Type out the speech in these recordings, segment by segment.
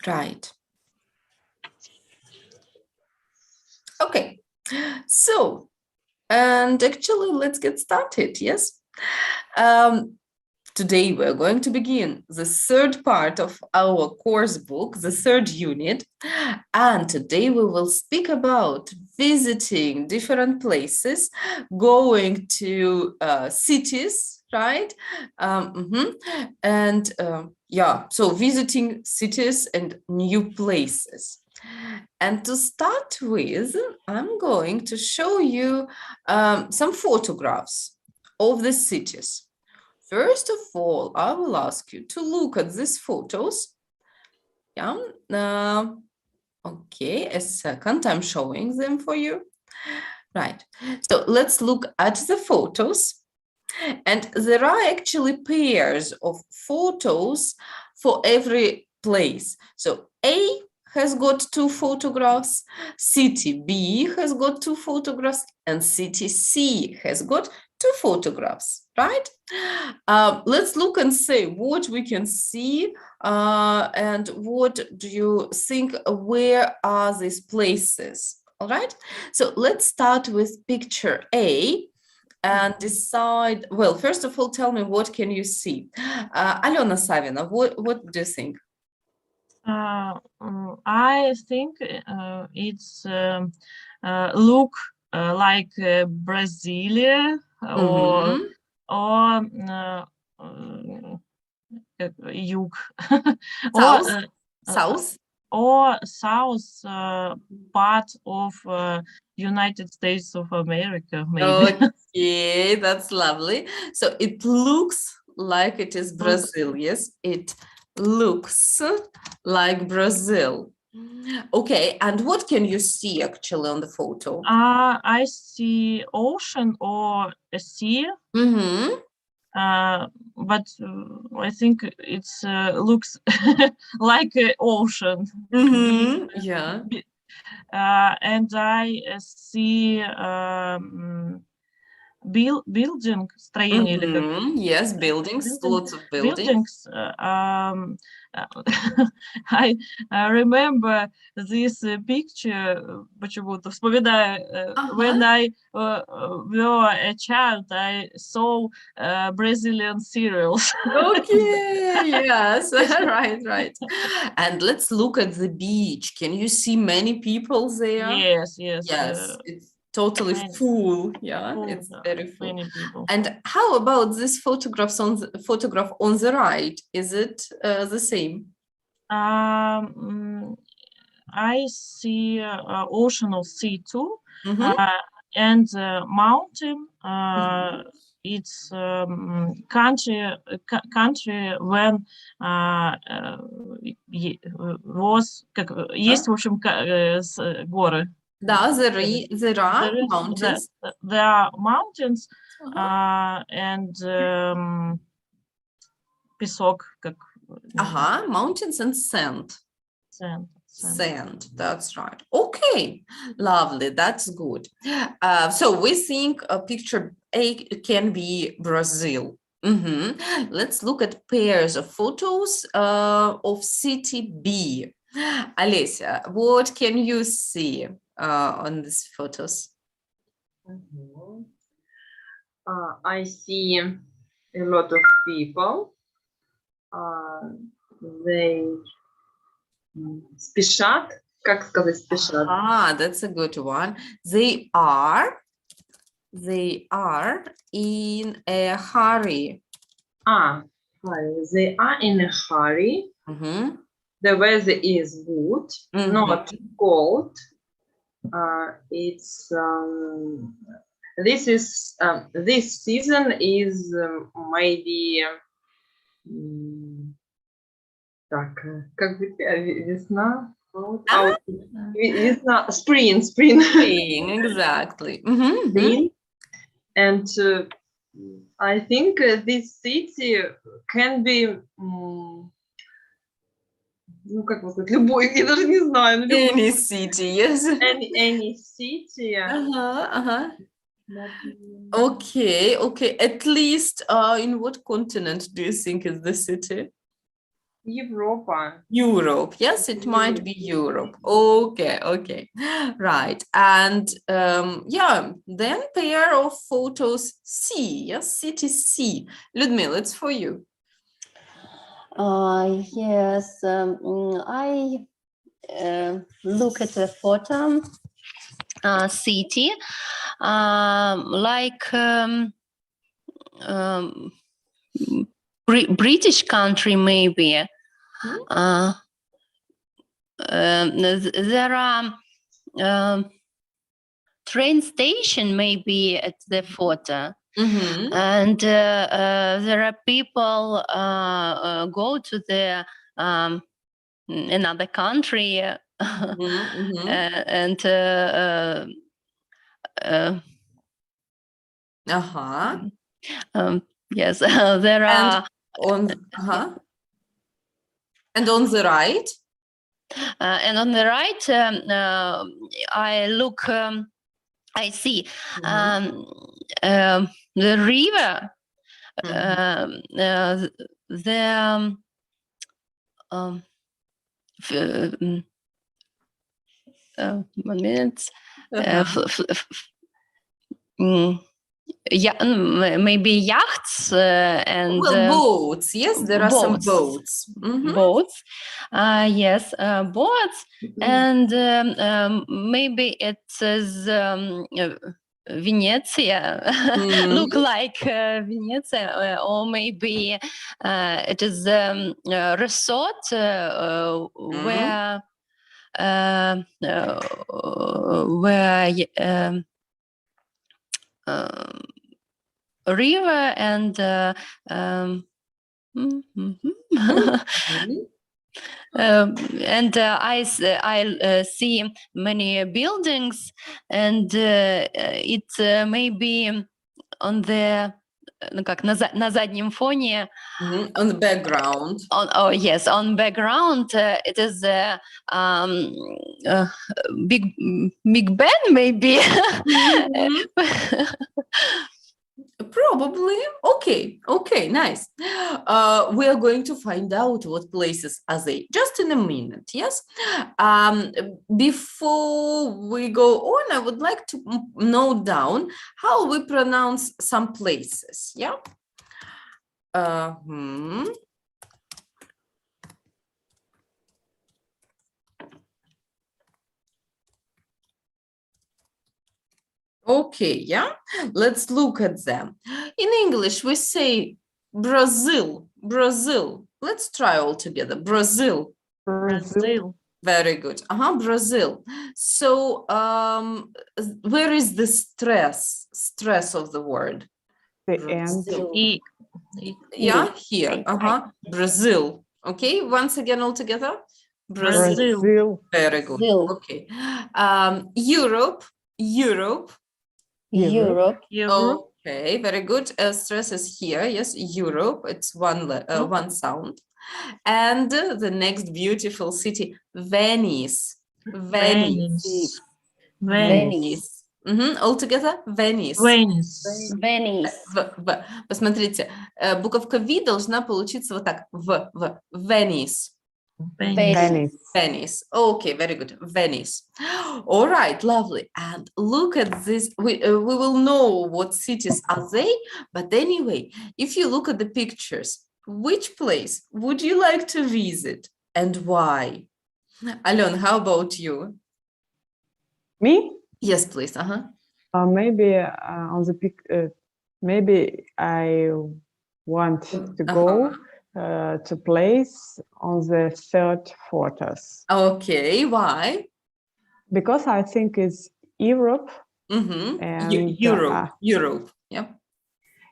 Right. Okay. So, and actually, let's get started. Yes. Today, we're going to begin the third part of our course book, the third unit. And today we will speak about visiting different places, going to cities, right? And yeah, so visiting cities and new places. And to start with, I'm going to show you some photographs of the cities. First of all, I will ask you to look at these photos. Yeah. Okay, a second, I'm showing them for you. Right. So let's look at the photos. And there are actually pairs of photos for every place. So A has got 2 photographs, city B has got 2 photographs, and city C has got 2 photographs, right? Let's look and say what we can see and what do you think, where are these places? All right, so let's start with picture A and decide, well, first of all, tell me what can you see? Alena Savina, what do you think? I think it's look like Brasilia or Yug or South? Or south part of United States of America, maybe. Okay, that's lovely. So it looks like it is Brazil. Yes, it looks like Brazil. Okay, and what can you see actually on the photo? I see ocean or a sea. But I think it's looks like an ocean. Yeah. And I see building, строение или как? Yes, buildings, lots of buildings. I remember this picture, почему-то вспоминаю, when I were a child, I saw Brazilian serials. Okay, yes, right. And let's look at the beach. Can you see many people there? Yes. Yes, it's totally full. Yeah, full, it's very full. many people. And how about this photograph on the right? Is it the same? I see ocean or sea too, and mountain. It's country when was как есть в общем горы. Да, there are mountains. There are mountains and песок как. Mountains and sand. Sand, that's right. Okay, lovely, that's good. So we think picture A can be Brazil. Let's look at pairs of photos of city B. Alessia, what can you see on these photos? I see a lot of people. They спешат. Как сказать спешат? That's a good one. They are in a hurry. They are in a hurry. The weather is good, not cold. It's this season is maybe так, как бы весна, весна, spring, exactly. Spring. And I think this city can be ну, как вам сказать, любой, я даже не знаю. Any city, yes. Any city. Okay. At least in what continent do you think is the city? Europa. Europe. Yes, it might be Europe. Okay, okay. Right. And yeah, then pair of photos C. Yes, city C. Ludmila, it's for you. Yes, I look at the photo city like British country maybe. There are train station maybe at the photo. Mhm. And there are people go to the another country Mhm, mhm. and Uh-huh. yes, there are And on the right? and on the right I look I see Mhm. the river Mhm. the f- 1 minute Uh-huh. yeah, maybe yachts and Well, boats. Yes, there are some boats. boats. Mhm. Boats, yes, boats, and maybe it says Venezia, look like Venezia, or maybe it is resort where river and and I see many buildings, and it may be on the ну как на заднем фоне. On the background. Oh yes, on background it is Big Ben maybe. Probably. Okay. Okay. Nice. We are going to find out what places are they just in a minute. Yes. Before we go on, I would like to note down how we pronounce some places. Yeah. Okay, yeah, let's look at them. In English, we say Brazil, Brazil. Let's try all together. Brazil. Brazil. Very good. Brazil. So, where is the stress of the word? The Brazil. Yeah, here. Brazil. Okay, once again, all together. Brazil. Very good. Okay. Europe, Europe. Europe. Okay, very good. Stress is here. Yes, Europe. It's one sound. And the next beautiful city, Venice. Venice. Venice. All together, Venice. Venice. Venice. Посмотрите, буковка V должна получиться вот так. Venice. Venice. Venice. Okay, very good. Venice. All right, lovely. And look at this. We will know what cities are they. But anyway, if you look at the pictures, which place would you like to visit and why? Alon, how about you? Me? Yes, please. Maybe on the pic. Maybe I want to go to place on the third fortress. Okay, why? Because I think it's Europe. And Europe. Yeah.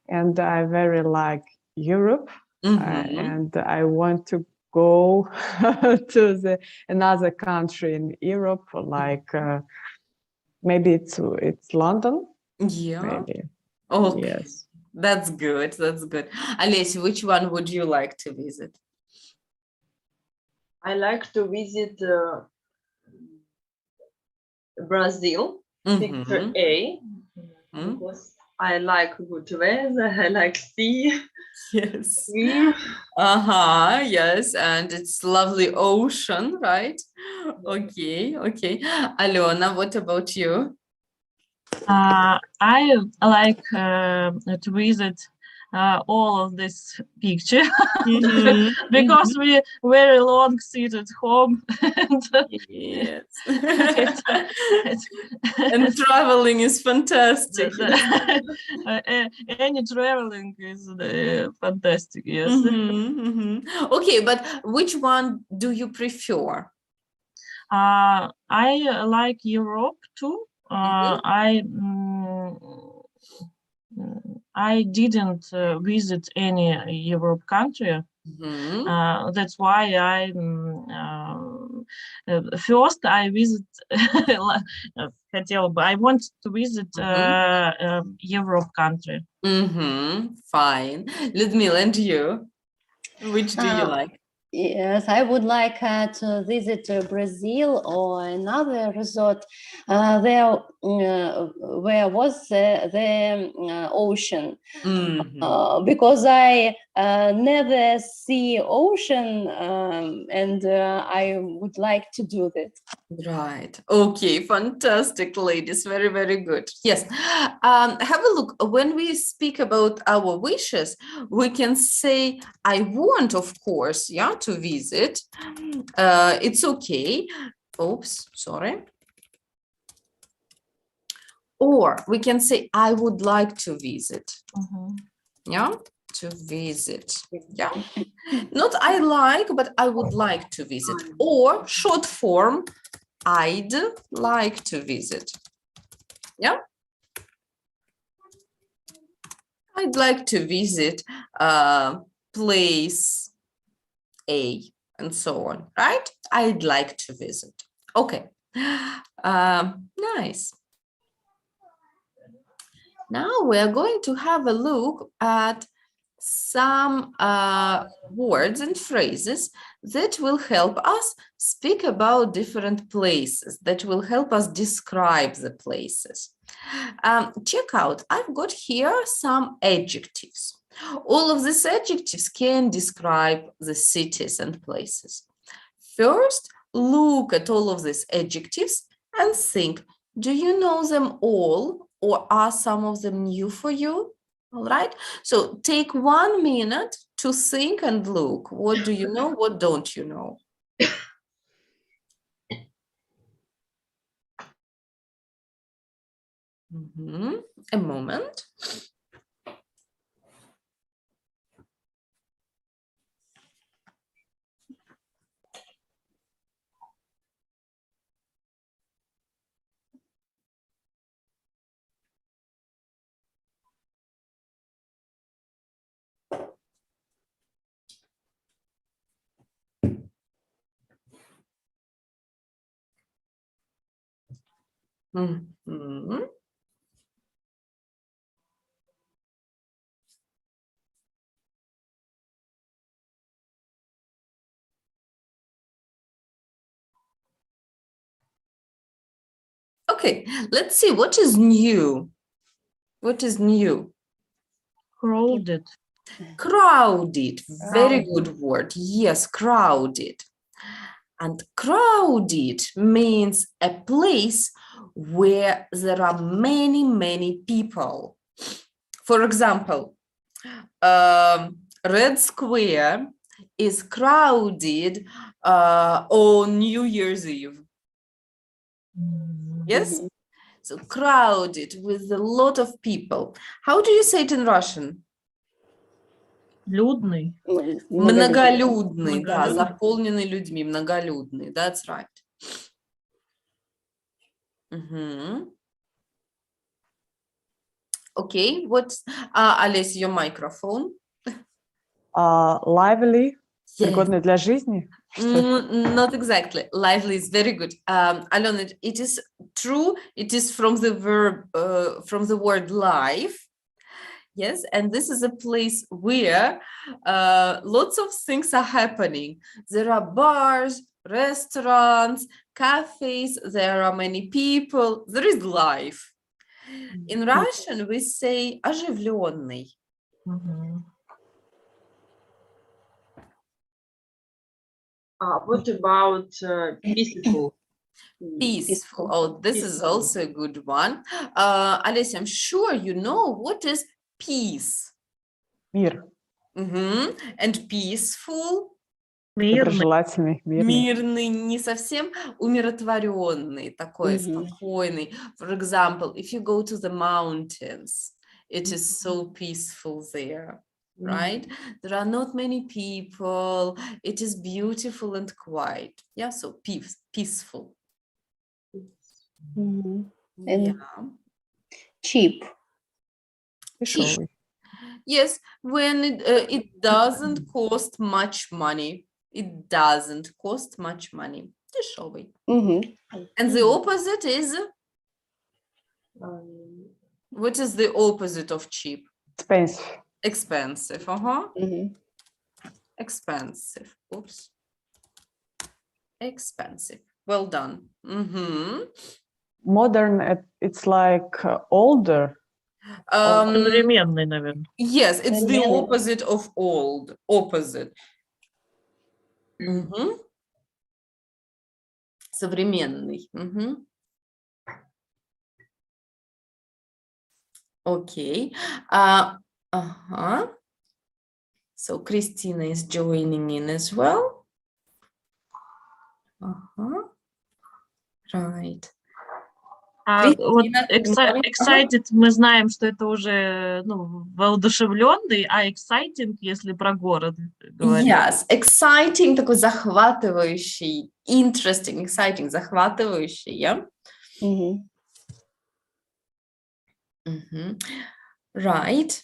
And I very like Europe, and I want to go to another country in Europe, like maybe it's London. Yeah. Maybe. Okay. Yes. That's good. That's good. Alessia, which one would you like to visit? I like to visit Brazil, picture A, because I like good weather. I like sea, Yes. swim. Yes, and it's lovely ocean, right? Okay, okay. Alona, what about you? I like to visit all of this picture because we very long sit at home and Yes. it's, And traveling is fantastic. any traveling is fantastic. Yes. Okay, but which one do you prefer? I like Europe too. I didn't visit any Europe country. That's why I first I visit. I want to visit Europe country. Fine. Ludmila, and you? Which do you like? Yes, I would like to visit Brazil or another resort there where was the ocean. Because I never see ocean and I would like to do that. Right. Okay. Fantastic, ladies. Very, very good. Yes. Have a look. When we speak about our wishes, we can say, I want, of course, yeah, to visit. It's okay. Oops, sorry. Or we can say, I would like to visit. Yeah, to visit. Yeah. Not I like, but I would like to visit. Or short form, I'd like to visit. Yeah. I'd like to visit place A and so on, right? I'd like to visit. Okay. Nice. Now we're going to have a look at some words and phrases that will help us speak about different places, that will help us describe the places. Check out, I've got here some adjectives. All of these adjectives can describe the cities and places. First, look at all of these adjectives and think, do you know them all, or are some of them new for you? All right, so take 1 minute to think and look. What do you know? What don't you know? A moment. Okay, let's see what is new. What is new? Crowded. Crowded. Very good word. Yes, crowded. And crowded means a place where there are many, many people. For example, Red Square is crowded on New Year's Eve. Yes? So crowded with a lot of people. How do you say it in Russian? Людный. Многолюдный, да, заполненный людьми, многолюдный. That's right. Okay, what's Alice, your microphone? Lively. Yes. Пригодный для жизни. Not exactly. Lively is very good. Alona, it is true. It is from the verb, from the word live. Yes, and this is a place where lots of things are happening. There are bars, restaurants, cafes, there are many people, there is life. In Russian, we say оживленный. What about peaceful? Peaceful. Oh, this is Peaceful. also a good one. Alice, I'm sure you know what is peace. Мир. And peaceful. Мирный. Доброжелательный, мирный. Мирный, не совсем умиротворенный, такой спокойный. For example, if you go to the mountains, it is so peaceful there, right? There are not many people. It is beautiful and quiet. Yeah, so peaceful. And Yeah. cheap. Дешевый. Yes, when it doesn't cost much money. It doesn't cost much money. Дешевый. And the opposite is, what is the opposite of cheap? Expensive. Expensive. Expensive. Oops. Expensive. Well done. Modern, it's like older. Современный, наверное. Yes, it's the Современный. opposite of old. Opposite. Современный. Okay. So Christina is joining in as well. Right. Вот Кристина, good morning. excited мы знаем, что это уже воодушевленный, а exciting, если про город говорить. Yes, exciting, такой захватывающий, interesting, exciting, захватывающий, yeah? Right.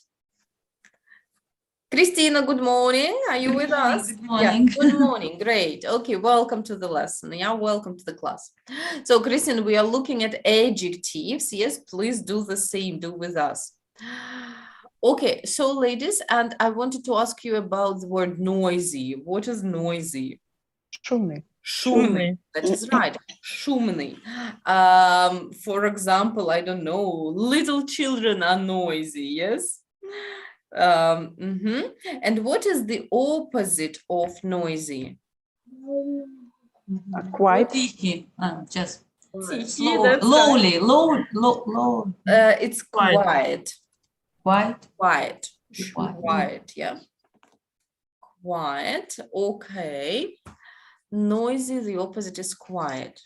Christina, good morning. Are you with us? Good morning. Yeah, good morning. Great. Okay, welcome to the lesson. Yeah, welcome to the class. So, Christina, we are looking at adjectives. Yes, please do the same. Do with us. Okay, so ladies, and I wanted to ask you about the word noisy. What is noisy? Шумный. Шумный. That is right. Шумный. For example, I don't know, little children are noisy, yes? And what is the opposite of noisy? Quiet. Тихий. Just Тихий, slow, that's lowly, low. It's quiet. Quiet. Quiet. Quiet. Quiet, yeah. Quiet, okay. Noisy, the opposite is quiet.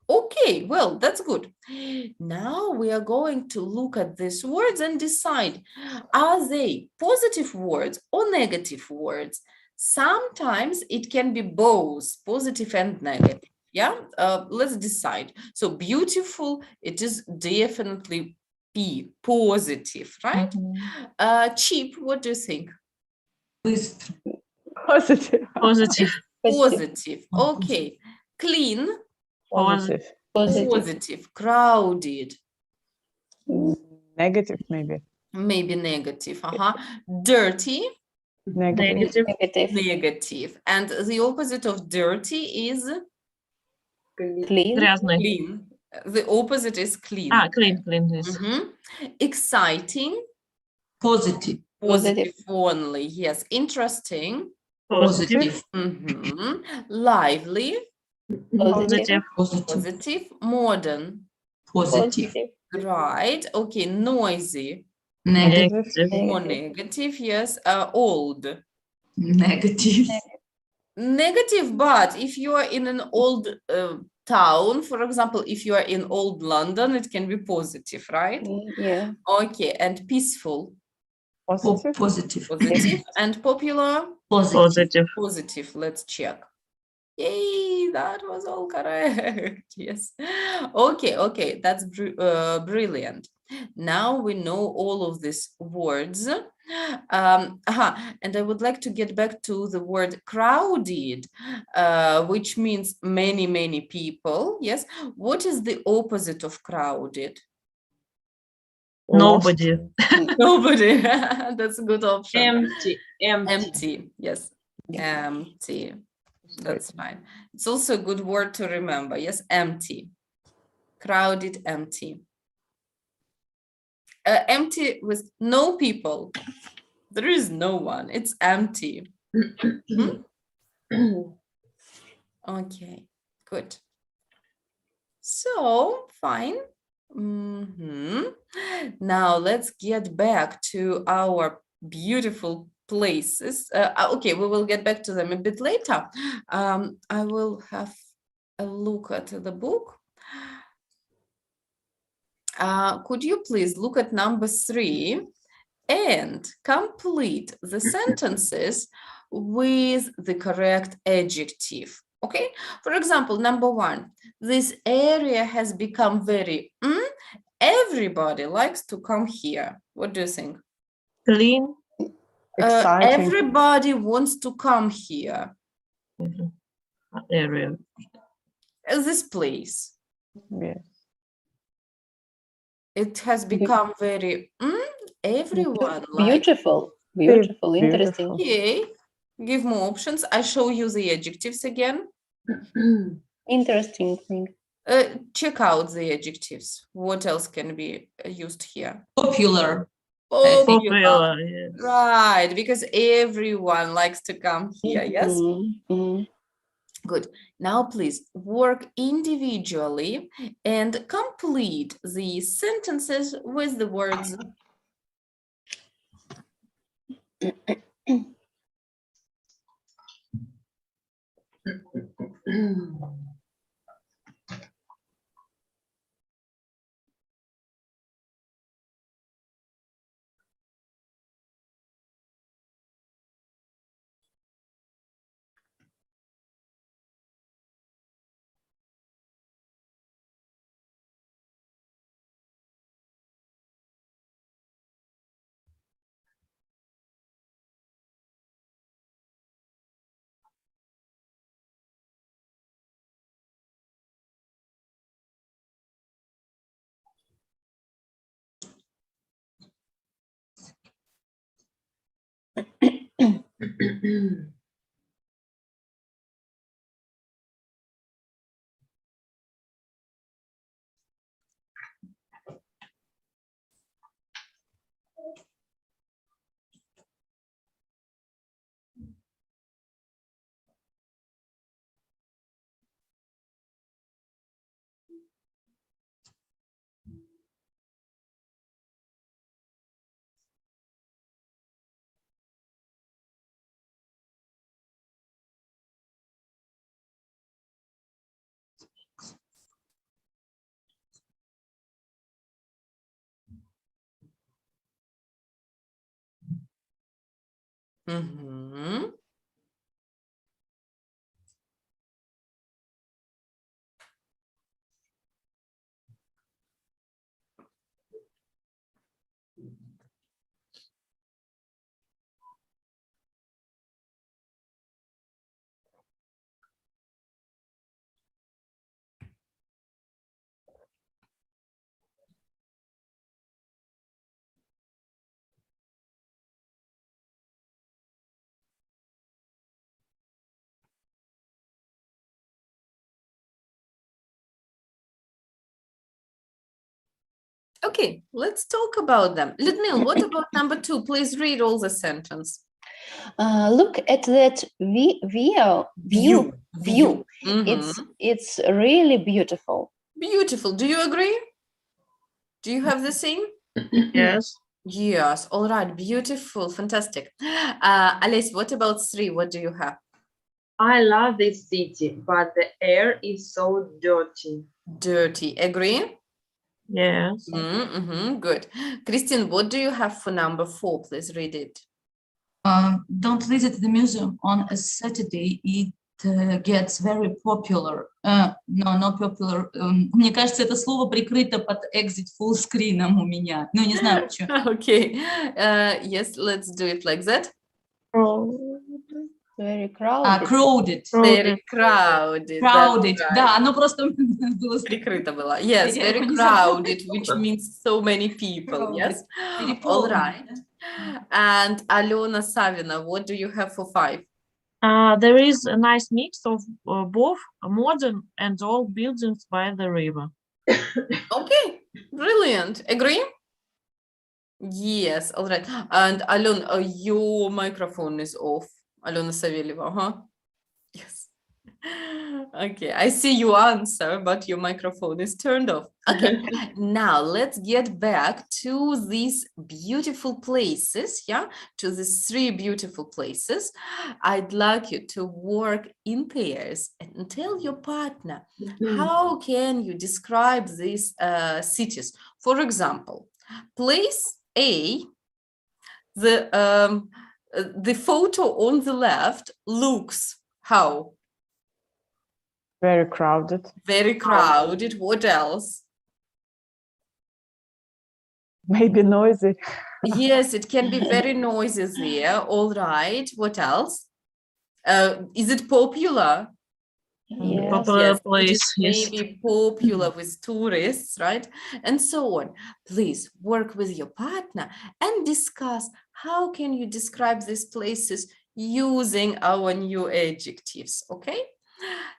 Okay, well, that's good. Now we are going to look at these words and decide, are they positive words or negative words? Sometimes it can be both positive and negative. Yeah, let's decide. So beautiful, it is definitely P, positive, right? Cheap, what do you think? Быстро. Positive. Positive. Positive, okay. Clean, Positive. positive. Crowded, Negative, maybe. maybe negative. Dirty, Negative. Negative. negative. And the opposite of dirty is Clean. Грязный. clean. The opposite is clean. Clean, yes. Exciting, Positive. positive only. Yes. Interesting, Positive. lively, Positive. Positive. positive. Modern, Positive. right? Okay. Noisy, Negative. more negative. Yes. Old, Negative. negative. But if you are in an old town, for example, if you are in old London, it can be positive, right? Yeah. Okay. And peaceful, Positive. Positive. positive. And popular, Positive. positive. Let's check. Yay, that was all correct. Yes. Okay, that's brilliant. Now we know all of these words. And I would like to get back to the word crowded, which means many people. Yes. What is the opposite of crowded? Nobody. Nobody. That's a good option. Empty. Yes. Empty. That's fine. It's also a good word to remember. Yes, empty. Crowded, empty. Empty with no people. There is no one. It's empty. Okay, good. So, fine. Now let's get back to our beautiful places. Okay, we will get back to them a bit later. I will have a look at the book. Could you please look at number 3 and complete the sentences with the correct adjective? Okay, for example, number 1, this area has become very, everybody likes to come here. What do you think? Clean. Exciting. Everybody wants to come here. Area. This place. Yes. It has become very, everyone likes. Beautiful, beautiful, Beautiful. interesting. Okay, give more options. I show you the adjectives again. Interesting thing. Check out the adjectives. What else can be used here? Popular. Popular. Yes. Right, because everyone likes to come here, yes? Mhm. Good. Now, please work individually and complete the sentences with the words. Mhm. Okay, let's talk about them. Ludmila, what about number 2? Please read all the sentence. Look at that view. Mhm. It's really beautiful. Beautiful. Do you agree? Do you have the same? Yes. Yes. All right. Beautiful. Fantastic. Alice, what about 3? What do you have? I love this city, but the air is so dirty. Dirty. Agree? Yes. Good. Christine, what do you have for number 4? Please read it. Don't visit the museum on a Saturday. It gets very popular. No, not popular. Мне кажется, это слово прикрыто под exit full screen у меня. Ну, не знаю почему. Okay. Yes, let's do it like that. Very crowded. Crowded. Very crowded. Crowded. That's right. Да, оно просто было Прикрыто было. Yes, Я very его не забыла. crowded, which means so many people. Yes. All переполнено. right. And Alona Savina, what do you have for 5? There is a nice mix of both modern and old buildings by the river. Okay, brilliant. Agree? Yes, all right. And Alon, your microphone is off. Alona Savelyeva, huh? Yes. Okay, I see you answer, but your microphone is turned off. Okay, now let's get back to these beautiful places, yeah, to these 3 beautiful places. I'd like you to work in pairs and tell your partner, how can you describe these cities? For example, place A, the photo on the left looks how? Very crowded. Very crowded. What else? Maybe noisy. Yes, it can be very noisy there. All right. What else? Is it popular? Yes. Popular Yes, it place, is yes. maybe popular with tourists, right? And so on. Please work with your partner and discuss how can you describe these places using our new adjectives, okay?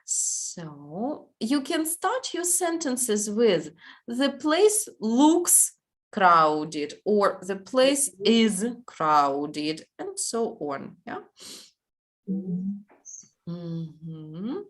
So you can start your sentences with the place looks crowded or the place is crowded and so on, yeah? Mhm. Mhm.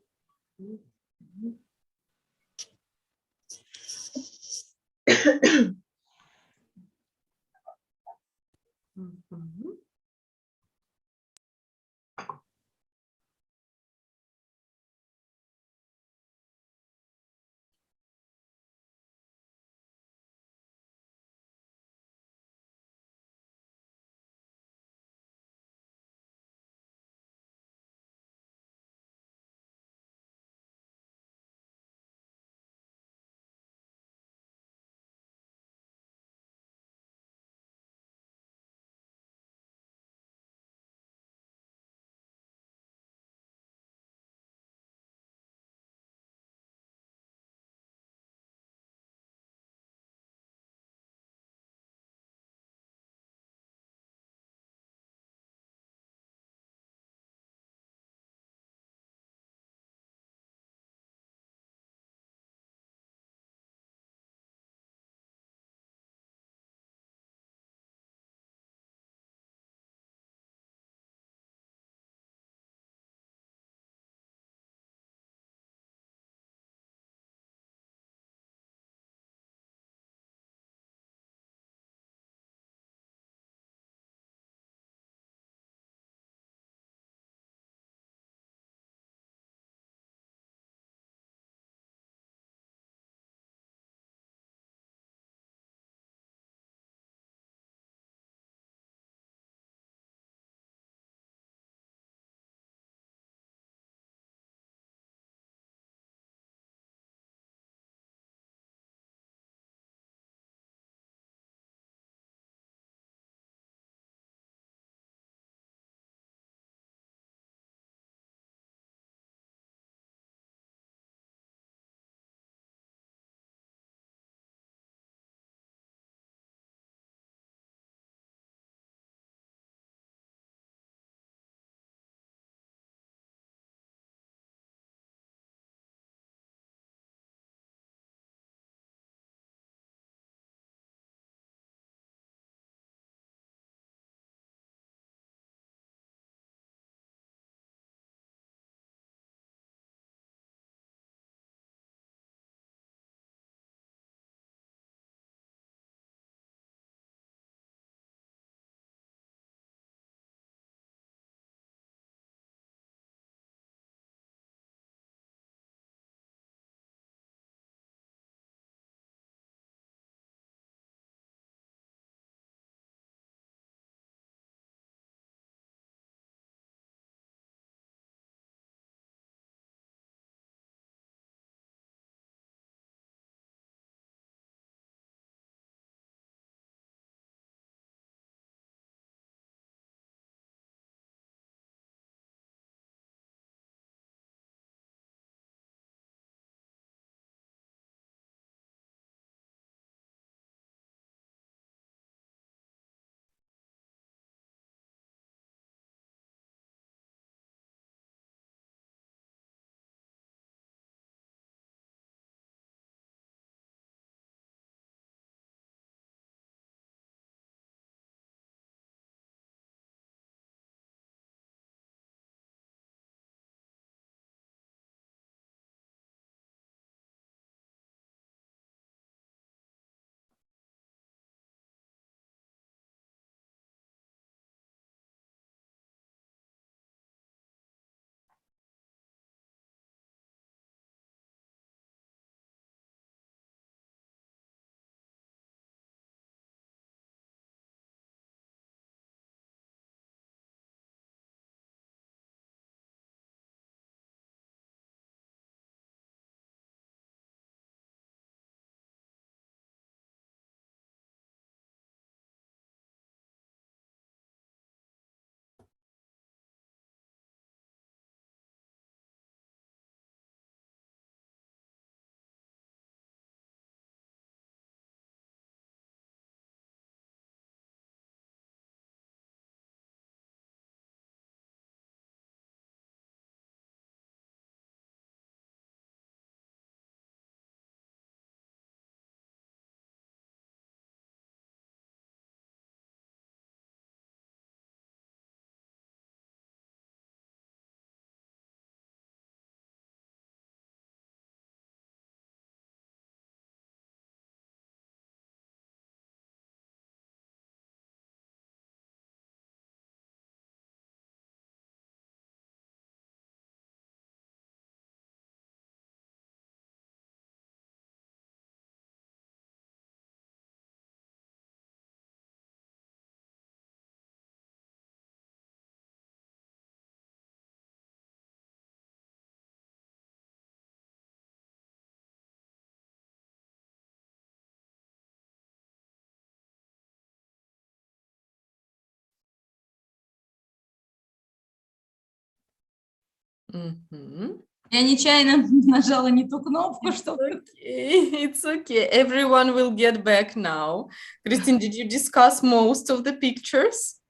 Mhm. Я нечаянно нажала не ту кнопку, что... It's okay. Everyone will get back now. Christine, did you discuss most of the pictures?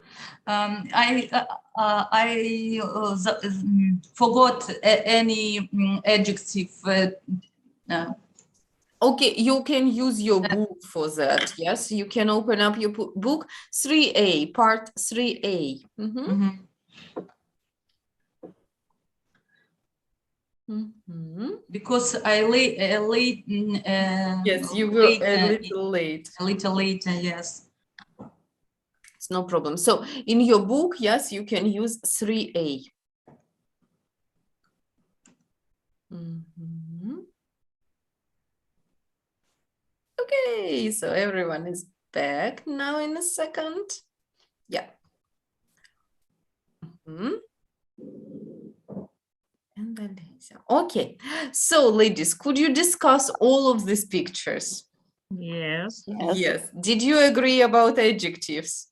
I forgot any adjective. Okay, you can use your book for that. Yes, you can open up your book 3A, part 3A. Mhm. Mhm. Because I late. Yes, you were a little late. A little later, yes. It's no problem. So in your book, yes, you can use 3A. Mhm. Okay, so everyone is back now in a second. Yeah. Mhm. And then, okay, so ladies, could you discuss all of these pictures? Yes. Yes. Yes. Did you agree about adjectives?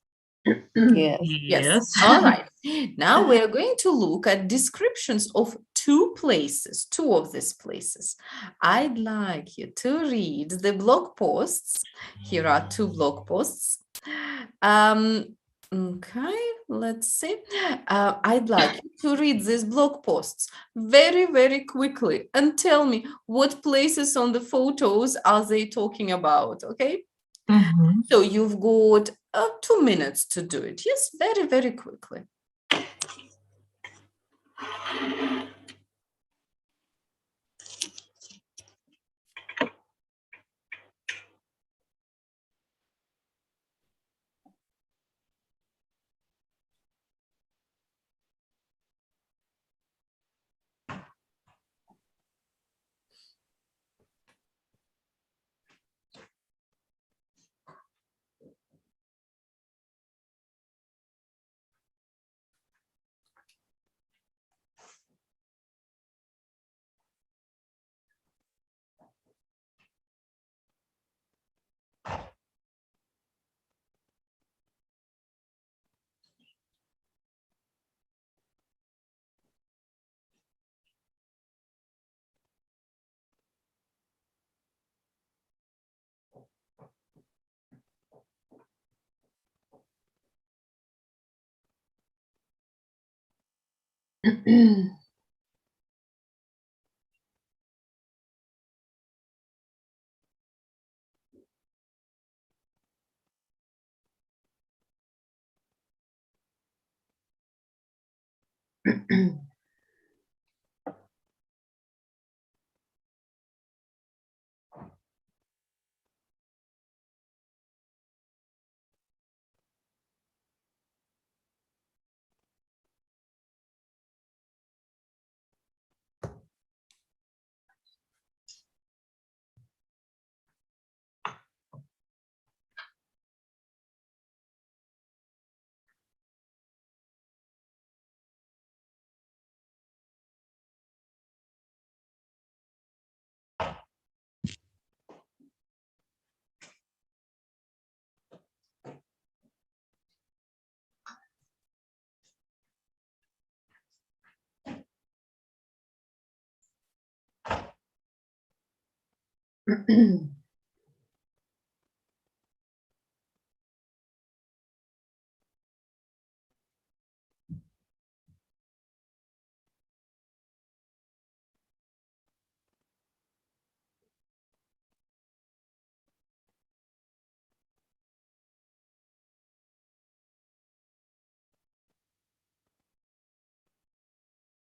Yes. Yes. All right. Now we are going to look at descriptions of two places, two of these places. I'd like you to read the blog posts. Here are two blog posts. Okay, let's see. I'd like you to read these blog posts very, very quickly and tell me what places on the photos are they talking about, okay? Mhm. So you've got 2 minutes to do it. Yes, very, very quickly.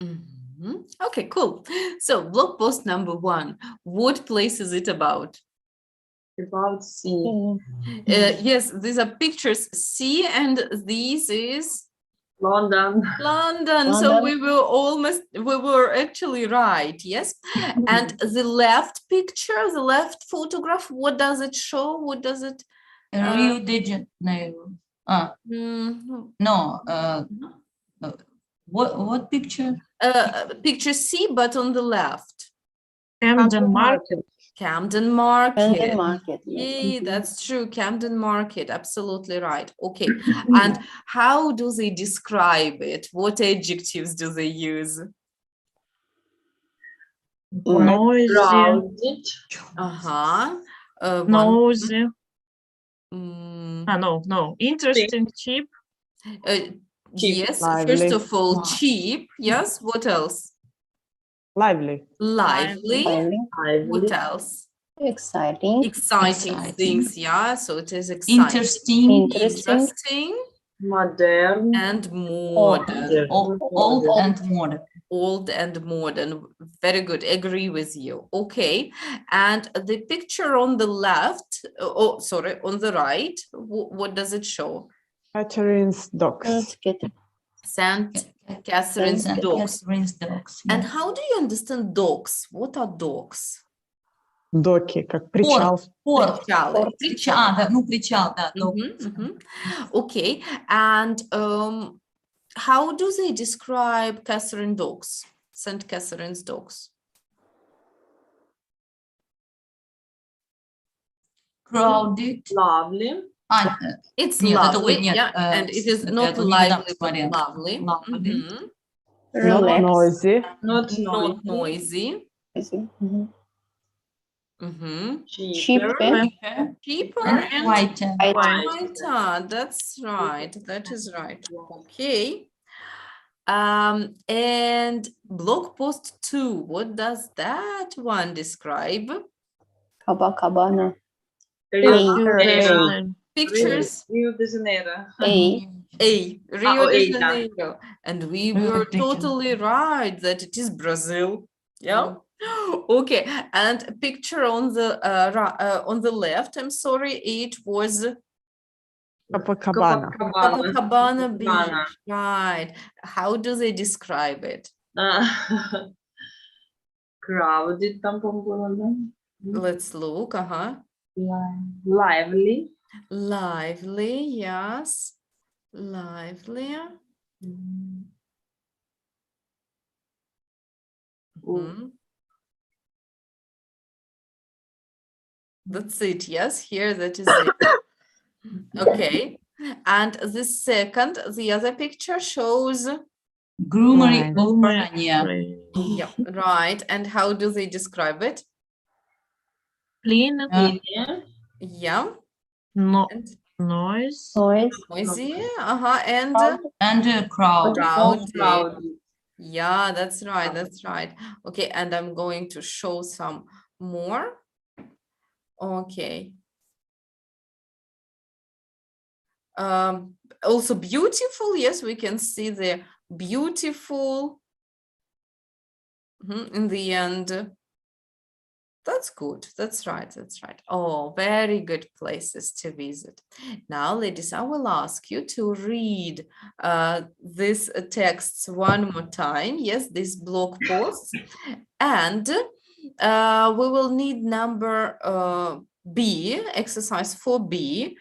Mhm. Okay, cool. So blog post number 1, what place is it about? About sea. Yes, these are pictures C, and this is London. London. So we were actually right, yes. And the left picture, the left photograph, what does it show? What does it? Rio de Janeiro. No. What picture? Picture C, but on the left. Camden Market. Camden Market. Camden Market. Yay, that's true. Camden Market, absolutely right. Okay, and how do they describe it? What adjectives do they use? Noisy. Crowded. Ага. Nosy. Mm, No. Interesting, cheap. yes, first Lively. of all, Wow. cheap. Yes, what else? Lively. Lively. Lively, What else? exciting, Exciting Exciting. things, yeah. So it is exciting, Interesting. interesting, interesting, Modern. and modern. Old and modern. Old and modern. Very good. Agree with you. Okay. And the picture on the left, on the right, what does it show? Catherine's dogs. That's good. St. Catherine's St. dogs. Catherine's dogs. And yeah. how do you understand dogs? What are dogs? Доки, как причал. Порт. Причалы. Причал. Да, ну, причал, да. Okay. And how do they describe Catherine dogs? St. Catherine's dogs? Crowded. Lovely. It's Нет, это, lovely, ой, нет, yeah, and it is это not я недавно lively, but смотрела. lovely. Lovely. Mhm. Not Relax. noisy. Not Not noisy. noisy. Mhm. Mhm. Cheaper. Cheaper, Cheaper And and whiter. quieter. That's right. That is right. Okay. And blog post 2, what does that one describe? Copacabana, Interesting. Pictures? Rio de Janeiro. A, Rio de yeah. Janeiro. And we Rio were de Janeiro. totally right that it is Brazil. Yeah. Okay. And a picture on the left, I'm sorry, it was Copacabana. Copacabana Beach. Right. How do they describe it? Crowded там, по-моему, было, да? Let's look. Lively. Lively, yes. Lively. Mhm. That's it. Yes, here that is it. Okay. And the second, the other picture shows, Groomery Right. убрание. yeah, right. And how do they describe it? Clean. Yeah. Yeah. No And noise. noise, noisy. And And crowd. crowded. Crowded. Yeah, that's right. That's right. Okay, and I'm going to show some more. Okay. Also beautiful. Yes, we can see the beautiful in the end. That's good. That's right. That's right. Oh, very good places to visit. Now, ladies, I will ask you to read these texts one more time. Yes, these blog posts. And we will need number B, exercise 4B,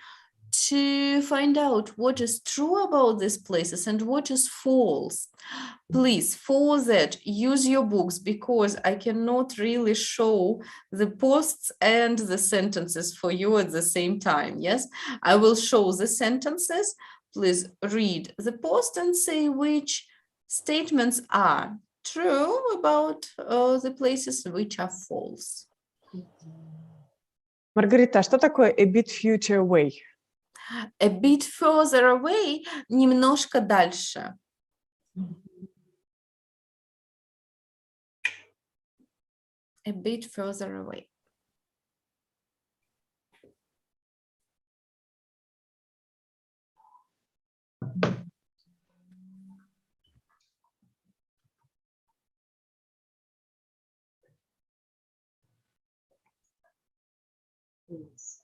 to find out what is true about these places and what is false. Please, for that, use your books because I cannot really show the posts and the sentences for you at the same time. Yes, I will show the sentences. Please read the post and say which statements are true about the places which are false. Маргарита, что такое a bit future away? A bit further away, немножко дальше. A bit further away. Yes.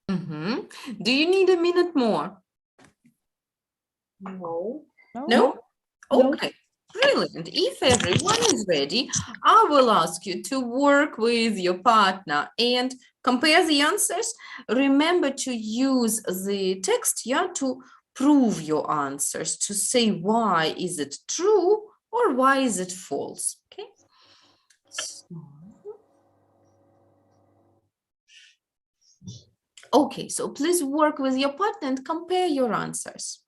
Mhm. Do you need a minute more? No. No? Okay, brilliant. If everyone is ready, I will ask you to work with your partner and compare the answers. Remember to use the text, yeah, to prove your answers, to say why is it true or why is it false, okay? Okay, so please work with your partner and compare your answers.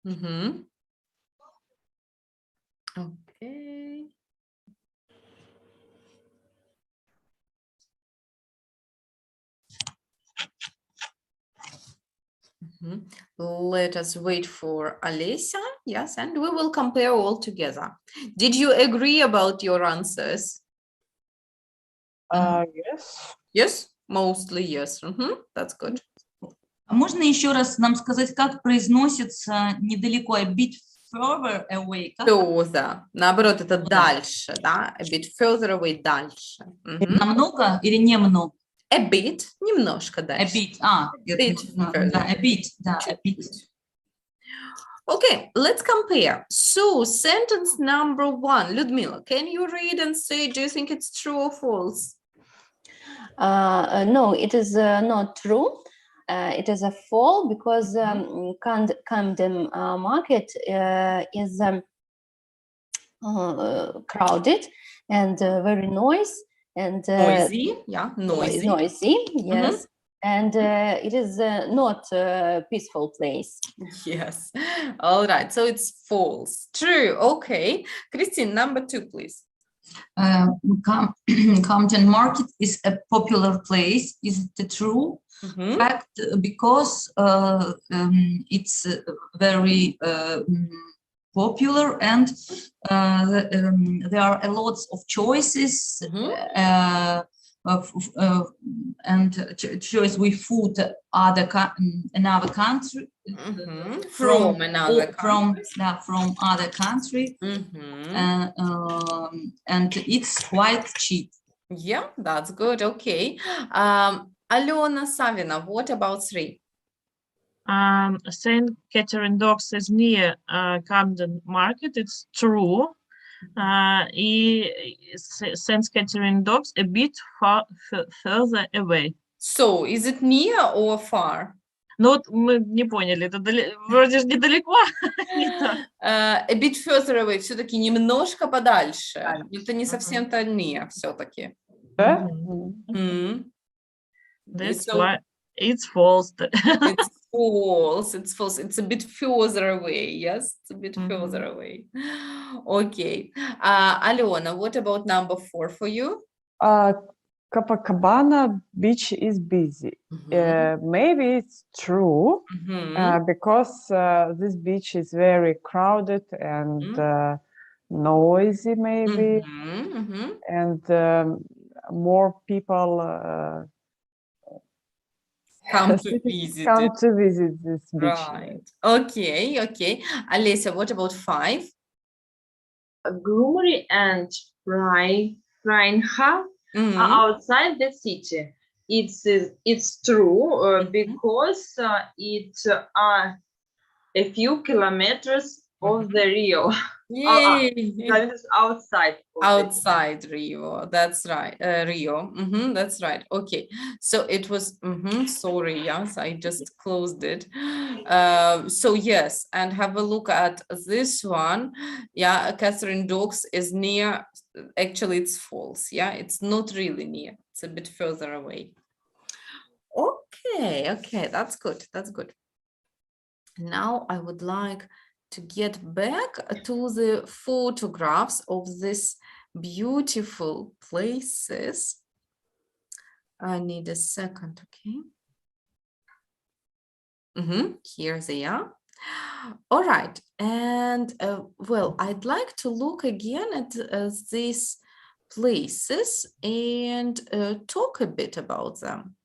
Mm-hmm. Okay. Mhm. Let us wait for Alessia. Yes, and we will compare all together. Did you agree about your answers? Yes. Yes, mostly yes. That's good. А можно еще раз нам сказать, как произносится недалеко, a bit further away? Как Further. Наоборот, это Да. дальше, да? A bit further away, дальше. намного или немного? A bit, немножко A дальше. bit. Bit further. Да, a bit, да, a bit. Okay, let's compare. So, sentence number 1. Ludmila, can you read and say, do you think it's true or false? No, it is not true. It is a fall because Camden market is crowded and very noisy and Noisy, yeah, noisy. noisy, yes. And it is not a peaceful place. Yes. All right. So it's false. True. Okay. Christine, number 2, please. Camden Market is a popular place. Is it true? Mhm. Fact, because it's very popular and there are a lot of choices and choice with food another country From another country. from other country and it's quite cheap. Yeah, that's good. Okay. Alena Savina, what about 3? St. Catherine Docks is near Camden Market. It's true. St. Catherine Docks a bit further away. So, is it near or far? Ну вот мы не поняли, это вроде же недалеко. Не так. A bit further away, все-таки немножко подальше. Это не совсем-то near все-таки. Да? That's So- why it's false. It's false. It's false. It's a bit further away. Yes, it's a bit further away. Okay. Alena, what about number 4 for you? Copacabana beach is busy. Maybe it's true because this beach is very crowded and noisy, maybe, and more people Come to visit come it. to visit this beach. Right. Okay. Okay. Alessia, what about 5? Grumari and Rheinha are outside the city. It's true because it's a few kilometers of the Rio. Yay. Kilometers outside. of the Outside Rio. That's right. Rio. That's right. Okay. So it was, sorry. Yes, I just closed it. So yes, and have a look at this one. Yeah, Catherine Docks is near. Actually, it's false. Yeah, it's not really near. It's a bit further away. Okay. Okay. That's good. That's good. Now I would like to get back to the photographs of these beautiful places. I need a second, okay? Here they are. All right, and well, I'd like to look again at these places and talk a bit about them.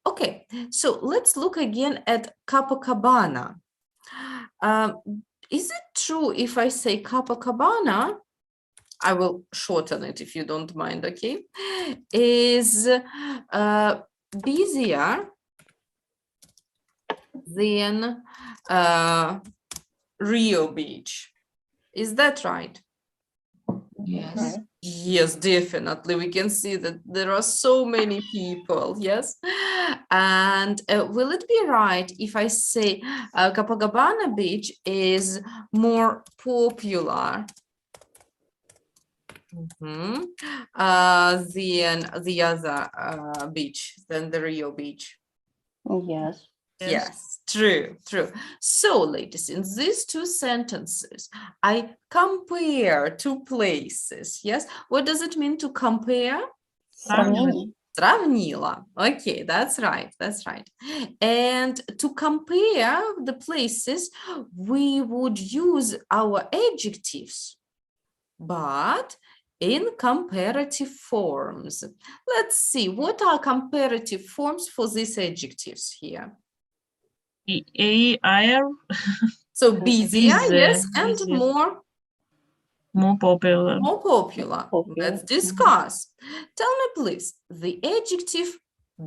Okay, so let's look again at Copacabana. Is it true if I say Copacabana? I will shorten it if you don't mind, okay? Is busier than Rio Beach. Is that right? Yes. Yes, definitely. We can see that there are so many people, yes? And will it be right if I say Copacabana Beach is more popular than the other beach, than the Rio Beach? Yes. Yes, true, true. So, ladies, in these two sentences, I compare two places. Yes, what does it mean to compare? Сравнение. Сравнила. Okay, that's right, that's right. And to compare the places, we would use our adjectives, but in comparative forms. Let's see, what are comparative forms for these adjectives here? Air, So busier, busy, yes, and busy. more More popular. popular. Let's discuss. Tell me, please, the adjective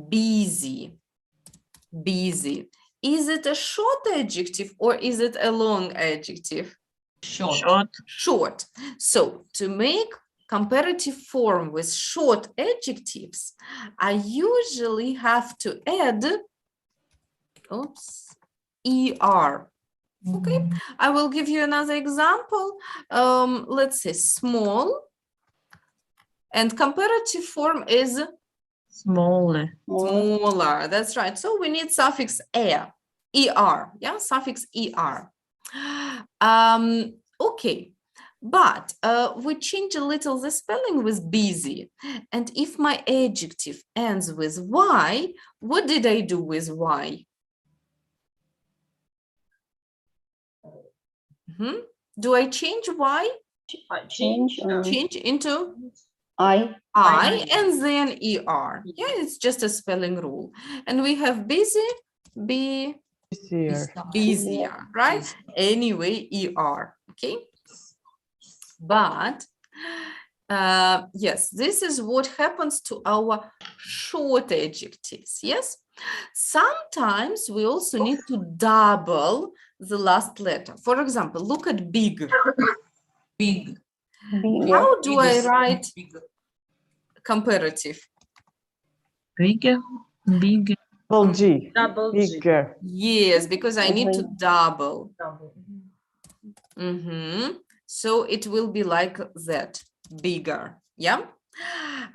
busy. Busy. Is it a short adjective or is it a long adjective? Short. Short. So to make comparative form with short adjectives, I usually have to add, er. Okay, I will give you another example. Let's say small, and comparative form is Smaller. smaller. That's right. So we need suffix er, yeah, suffix er. Okay, but we change a little the spelling with busy. And if my adjective ends with y, what did I do with y? Do I change y? Change. Change into I. I and then er. Yeah, it's just a spelling rule. And we have busy, be busier, right? Anyway, er. Okay. But yes, this is what happens to our short adjectives. Yes. Sometimes we also need to double the last letter. For example, look at big. Big. How do I Biggest, write bigger. comparative? Bigger. Big. Double G. Double G. Bigger. Yes, because I need to double. Double. So it will be like that, bigger. Yeah?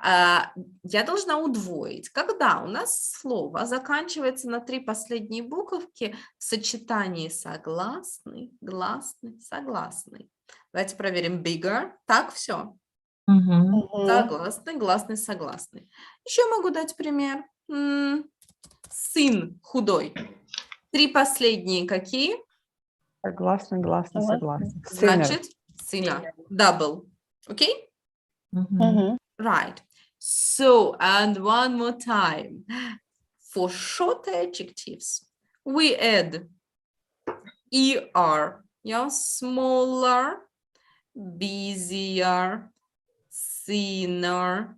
Я должна удвоить. Когда у нас слово заканчивается на 3 последние буковки в сочетании согласный, гласный, согласный. Давайте проверим bigger. Так, все. Согласный, гласный, согласный. Еще могу дать пример. Сын худой. 3 последние какие? Согласна, гласна, согласна. Значит, сына. Double. Okay? Right. So, and one more time. For short adjectives, we add er. Yeah, smaller, busier, thinner,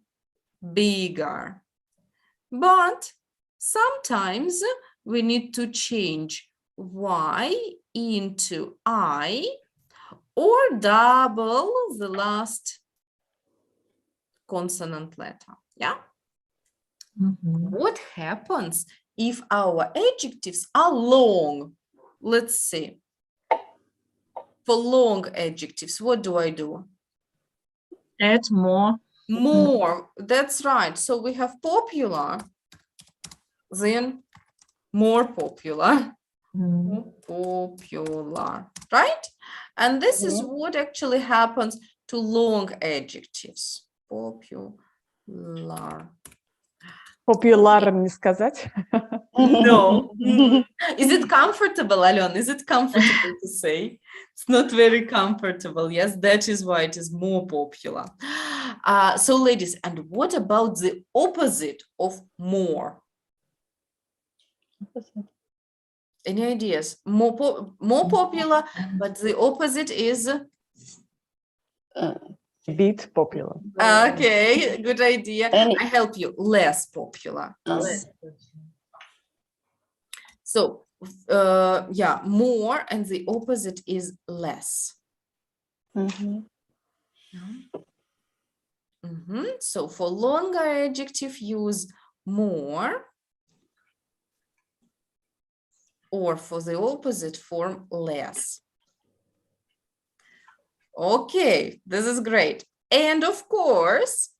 bigger. But sometimes we need to change y into I or double the last consonant letter. Yeah. What happens if our adjectives are long? Let's see. For long adjectives, what do I do? Add more. More. That's right. So we have popular, then more popular. Popular, right? And this is what actually happens to long adjectives. Popular. Popular не сказать. No. Is it comfortable, Alon? Is it comfortable to say? It's not very comfortable. Yes, that is why it is more popular. So, ladies, and what about the opposite of more? Any ideas? More popular, but the opposite is? Bit popular. Okay, good idea. I help you. Less popular. So, yeah, more, and the opposite is less. So for longer adjective, use more, or for the opposite form, less. Okay, this is great. And of course,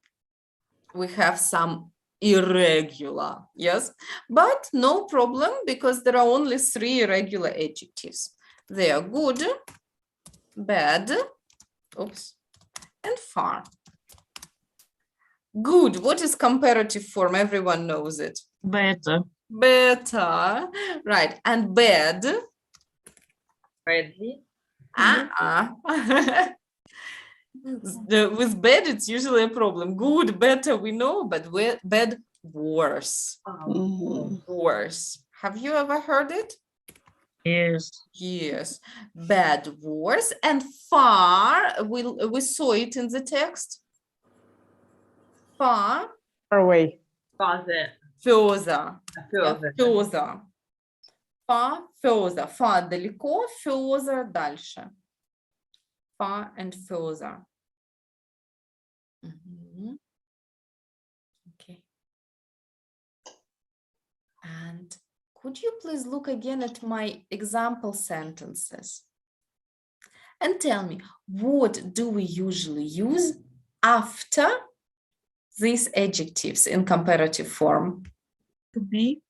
we have some irregular, yes, but no problem because there are only 3 irregular adjectives. They are good, bad, oops, and far. Good, what is comparative form? Everyone knows it. Better. Better, right, and bad. Badly. With bad, it's usually a problem. Good, better, we know, but bad, worse. Mhm. Worse. Have you ever heard it? Yes. Yes. Bad, worse, and far. We saw it in the text. Far, Far away. Further. further. Yeah, Further. further. Far, further. Far, далеко, further, дальше. Far and further. Mhm. Okay. And could you please look again at my example sentences and tell me, what do we usually use after these adjectives in comparative form? To be.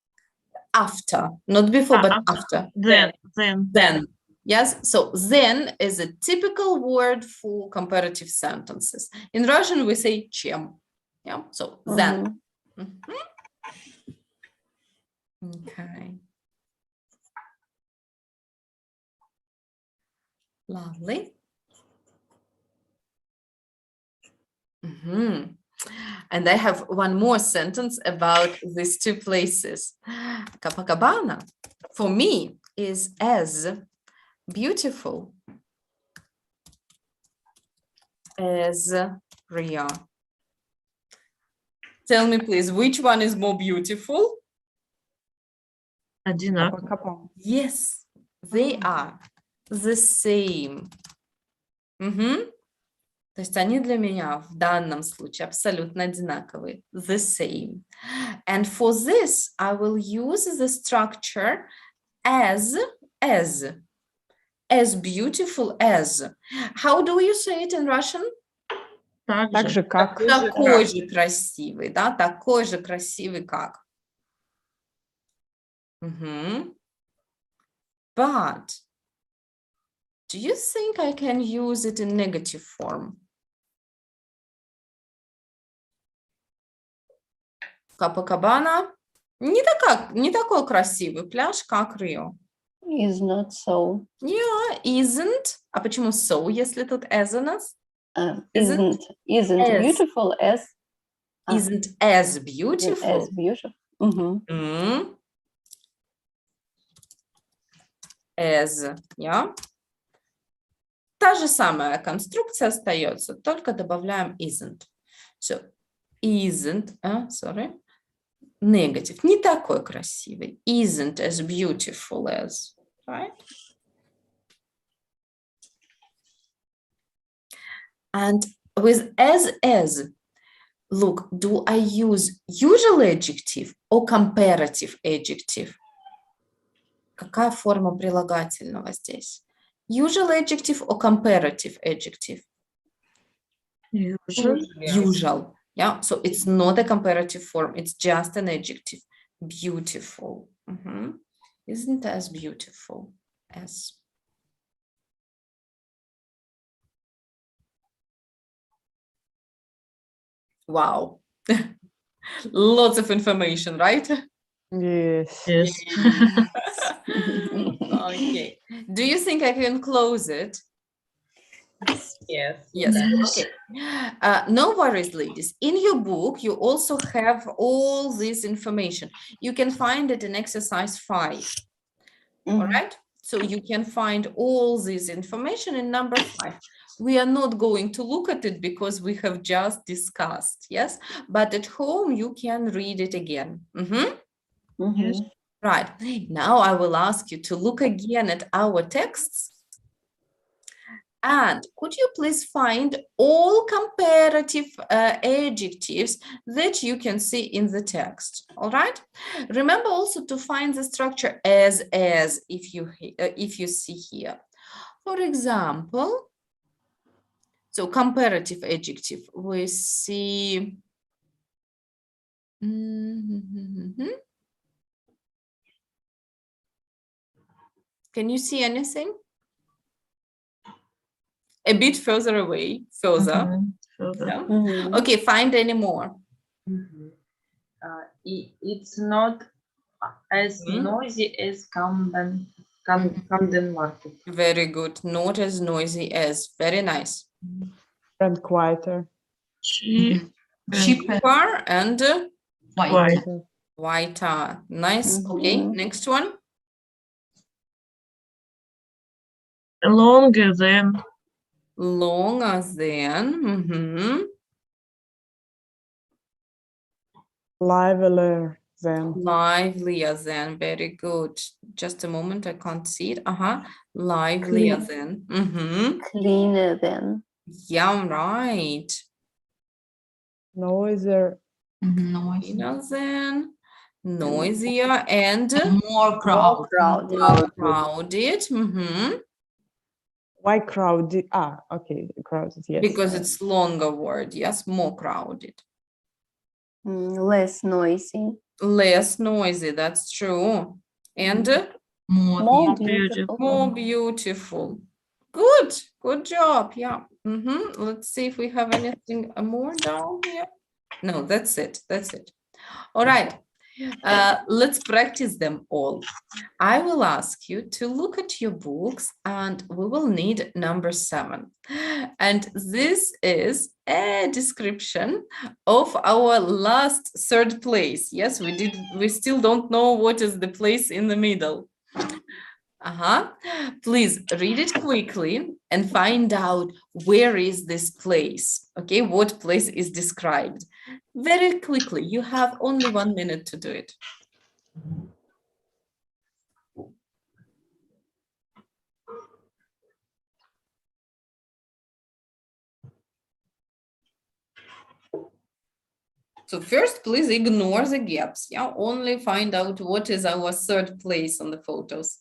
After, not before, but After. after. Then. Yes, so then is a typical word for comparative sentences. In Russian, we say чем. Yeah, so then. Mhm. Mhm. Okay. Lovely. Mhm. And I have one more sentence about these 2 places. Copacabana, for me, is as beautiful as Rio. Tell me, please, which one is more beautiful? Одинаково. Капа-капа. Yes, they are the same. Мгм. То есть они для меня в данном случае абсолютно одинаковые. The same. And for this, I will use the structure as beautiful as. How do you say it in Russian? Так Так же. же, как. Такой же красивый, да? Такой же красивый, как. Мгм. But do you think I can use it in negative form? Копакабана не такой красивый пляж, как Рио. Is not so. Yeah, isn't. А почему so, если тут as у нас? Isn't as. beautiful as Isn't as isn't beautiful. as beautiful. Mhm. As, yeah. Та же самая конструкция остается, только добавляем isn't. So, isn't, sorry, negative, не такой красивый. Isn't as beautiful as, right? And with as, look, do I use usual adjective or comparative adjective? Какая форма прилагательного здесь? Usual adjective or comparative adjective? Usual. Yeah, so it's not a comparative form, it's just an adjective. Beautiful. Mhm. Isn't as beautiful as. Wow. Lots of information, right? Yes. Yes. Okay. Do you think I can close it? Yes. Yes. Okay. No worries, ladies. In your book, you also have all this information. You can find it in exercise 5. All right. So you can find all this information in number 5. We are not going to look at it because we have just discussed. Yes. But at home, you can read it again. Mhm. Yes. Right. Now I will ask you to look again at our texts. And could you please find all comparative adjectives that you can see in the text? All right. Remember also to find the structure as if you see here. For example, so comparative adjective, we see Mhm. Can you see anything? A bit further away, further. Further. Yeah. Mhm. Okay, find any more. Mhm. It's not as Mhm. noisy as Camden Market. Very good. Not as noisy as. Very nice. And quieter. Cheap. Cheaper, Cheaper and white. Quieter. whiter. Nice. Okay, Mhm. next one. Longer than. Longer than. Mhm. Livelier than. Livelier than. Very good. Just a moment. I can't see it. Livelier Clean. than. Mhm. Cleaner than. Yeah, right. Noisier. Noise. Cleaner than. Noisier and More crowd. Crowded. more crowded. Mhm. Why crowded? Okay, crowded, yes. Because it's longer word. Yes, more crowded. Less noisy. Less noisy. That's true. And More More beautiful. beautiful. more beautiful. Good job. Yeah. Let's see if we have anything more down here. No, that's it. All right. Let's practice them all. I will ask you to look at your books and we will need number 7. And this is a description of our last 3rd place. Yes, we still don't know what is the place in the middle. Please read it quickly and find out where is this place. Okay, what place is described? Very quickly. You have only 1 minute to do it. So first, please ignore the gaps. Yeah, only find out what is our 3rd place on the photos.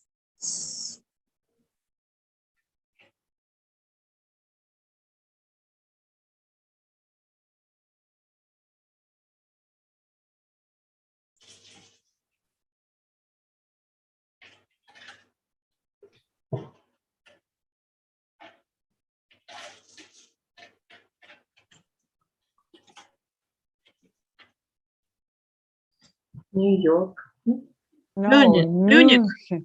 New York. No, Munich.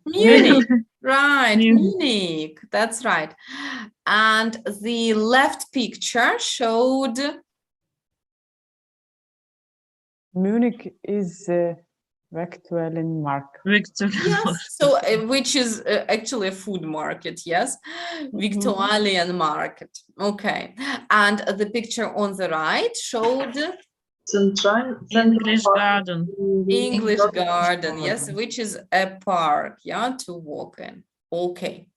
Munich, right, Munich. Munich, that's right. And the left picture showed Munich is Victuallen Mark. Victor. yes, so which is actually a food market, yes, Victualian market. Okay, and the picture on the right showed English garden. English garden, yes, which is a park, yeah, to walk in. Okay,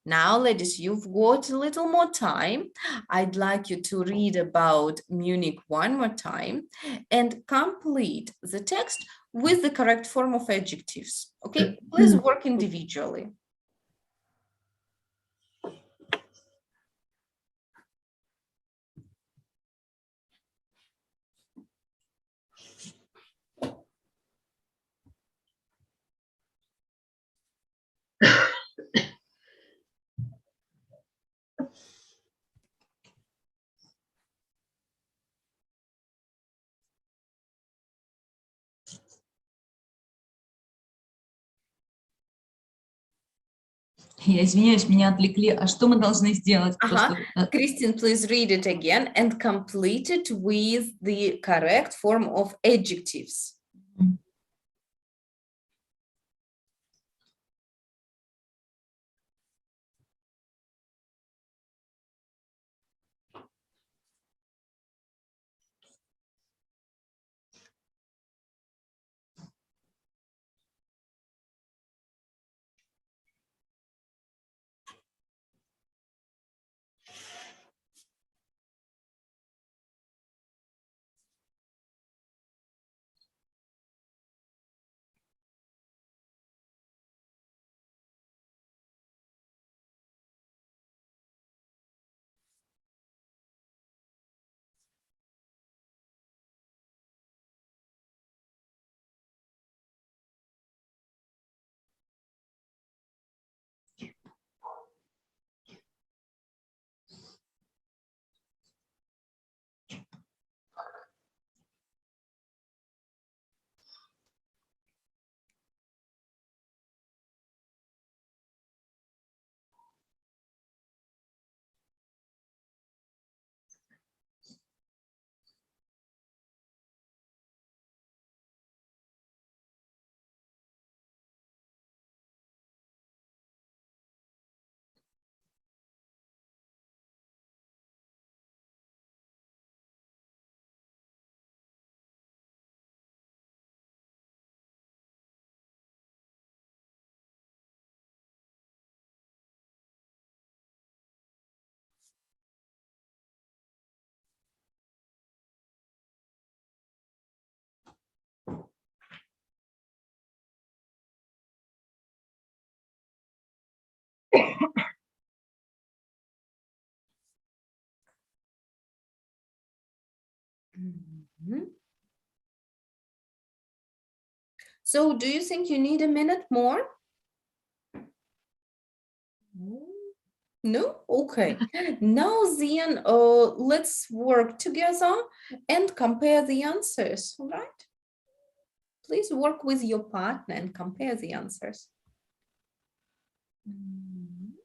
now, ladies, you've got a little more time. I'd like you to read about Munich one more time and complete the text with the correct form of adjectives. Okay, please work individually. Я извиняюсь, меня отвлекли. А что мы должны сделать? Просто, Christine, please read it again and complete it with the correct form of adjectives. Mhm. So do you think you need a minute more? No? Okay. Now then, let's work together and compare the answers, all right? Please work with your partner and compare the answers. Mhm.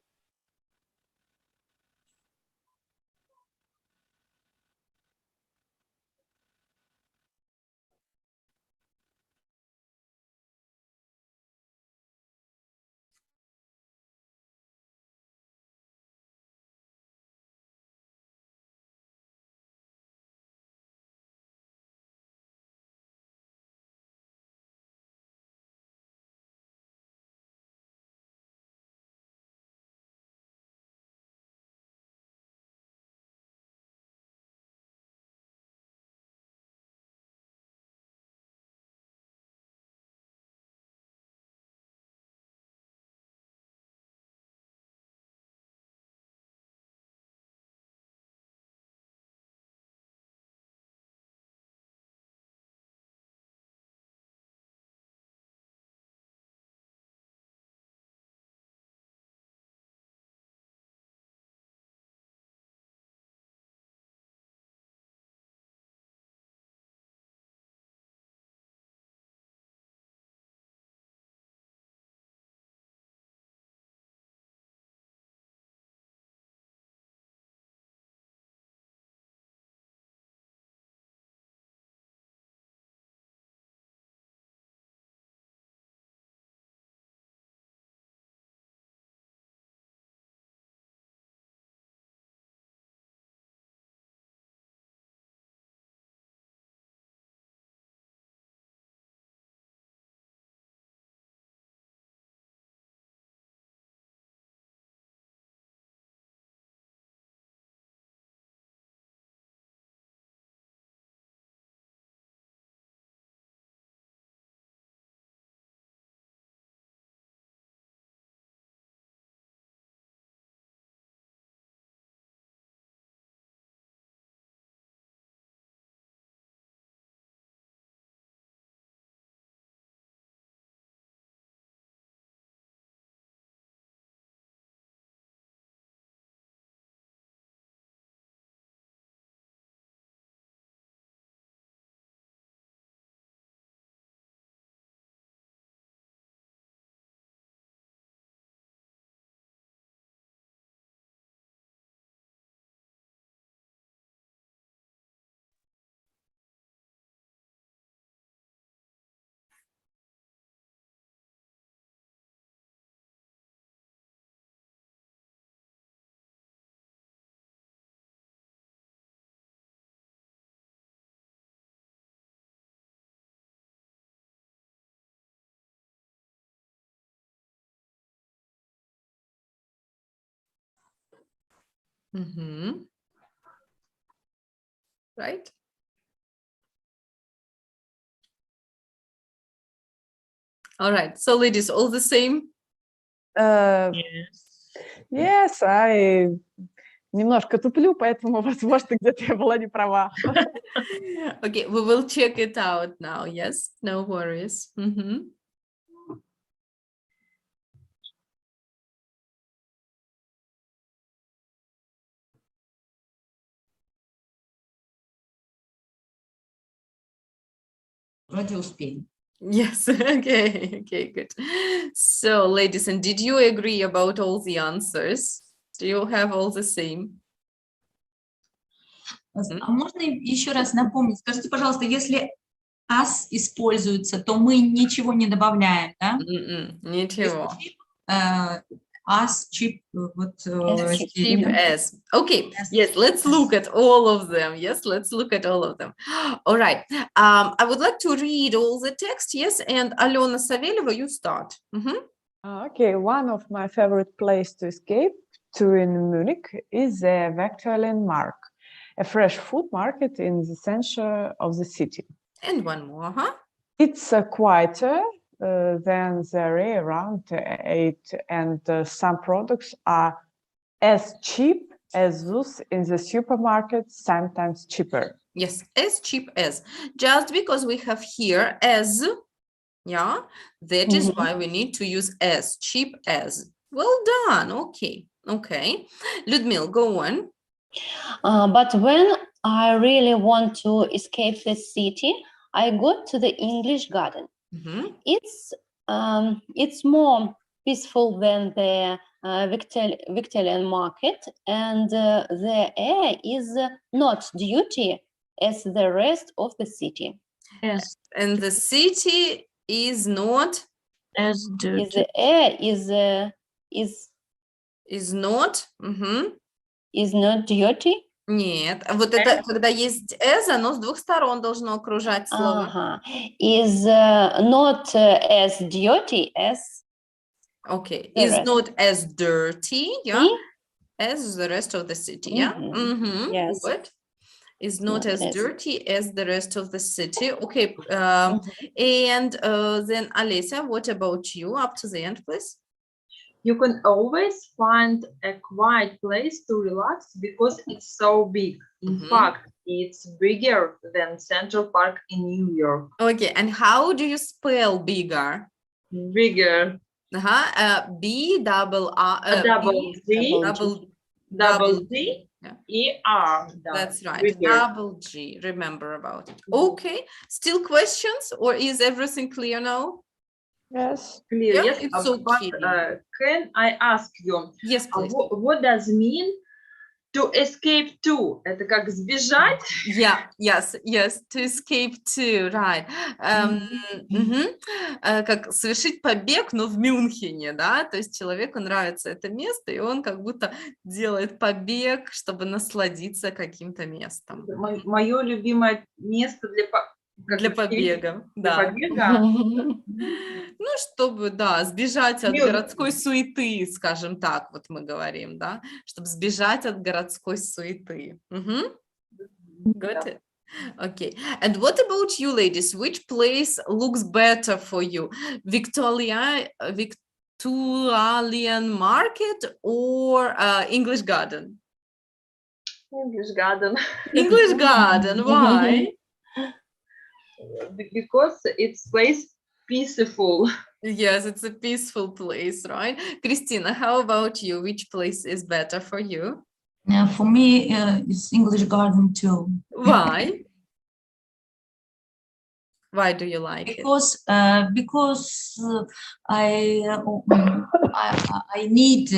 Mhm. Right? All right. So ladies, all the same? Yes. Yes, I немножко туплю, поэтому, возможно, где-то я была не права. Okay, we will check it out now. Yes, no worries. Mhm. Вроде успели. Yes, okay, okay, good. So, ladies, and did you agree about all the answers? Do you have all the same? А можно еще раз напомнить? Скажите, пожалуйста, если as используется, то мы ничего не добавляем, да? Ничего. As, cheap, вот... Cheap as. Okay, yes, let's look at all of them. Yes, let's look at all of them. All right. I would like to read all the text. Yes, and Alena Saveleva, you start. Okay, one of my favorite places to escape to in Munich is the Westfalen-Markt, a fresh food market in the center of the city. And one more, It's quieter than the area around it, and some products are as cheap as those in the supermarket, sometimes cheaper. Yes, as cheap as. Just because we have here as, yeah, that is why we need to use as, cheap as. Well done. Okay. Okay. Ludmila, go on. But when I really want to escape the city, I go to the English Garden. Mhm. It's more peaceful than the Victorian market, and the air is not dirty as the rest of the city. Yes, And the city is not, as Is dirty. the air is not. Мгм. is not dirty. Нет, вот это, когда есть as, оно с двух сторон должно окружать слово. Uh-huh. Is not as dirty as Okay, the is rest. not as dirty, yeah, See? as the rest of the city, yeah. Mhm. Mhm, Yes. good. Is not Not as as- dirty as the rest of the city. Okay, Mhm. and then Alessia, what about you? Up to the end, please. You can always find a quiet place to relax because it's so big. In Mhm. fact, it's bigger than Central Park in New York. Okay, and how do you spell bigger? Bigger. B double R, Double B, D, double D, yeah. E-R. That's right. Bigger. Double G. Remember about it. Okay. Still questions, or is everything clear now? Yes. Clear, Yeah, yes. it's But okay. can I ask you, Yes, please. what does mean to escape to? Это как сбежать? Yeah, yes, to escape to, right. Как совершить побег, но в Мюнхене, да, то есть человеку нравится это место, и он как будто делает побег, чтобы насладиться каким-то местом. Мое любимое место Для побега, Для да. побега. Ну, чтобы, да, сбежать от Мюнхен. городской суеты, скажем так, вот мы говорим, да, чтобы сбежать от городской суеты. Got it? Okay. And what about you, ladies? Which place looks better for you? Victorian Market or English Garden? English Garden. English Garden, why? Because it's place peaceful. Yes, it's a peaceful place, right? Christina, how about you? Which place is better for you? For me, it's English Garden too. Why? Why do you like it? Because I need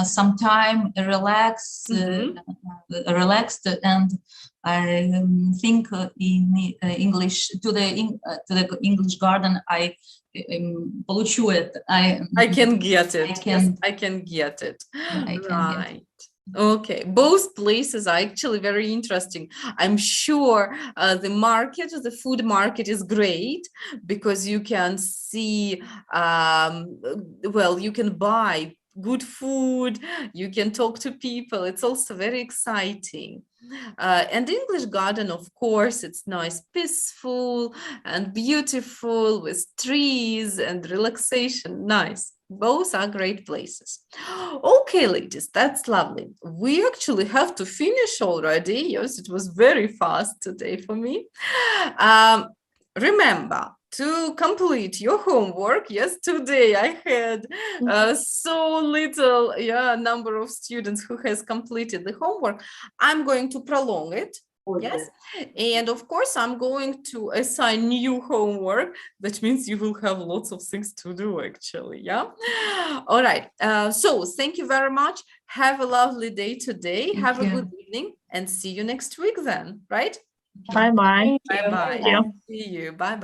some time relaxed, and I think in English to the English Garden I получу это. I can get it. I can- I can get it. I can get Right. Okay, both places are actually very interesting. I'm sure the food market is great because you can see, well, you can buy good food, you can talk to people. It's also very exciting. And English Garden, of course, it's nice, peaceful and beautiful with trees and relaxation. Nice. Both are great places. Okay, ladies, that's lovely. We actually have to finish already. Yes, it was very fast today for me. Remember to complete your homework. Yes, today I had so little number of students who has completed the homework. I'm going to prolong it. Yes, and of course I'm going to assign new homework. That means you will have lots of things to do actually. Yeah. All right. So thank you very much. Have a lovely day today. Thank Have a you. good evening and see you next week then, right? Bye-bye. Bye-bye. you. See you. Bye-bye.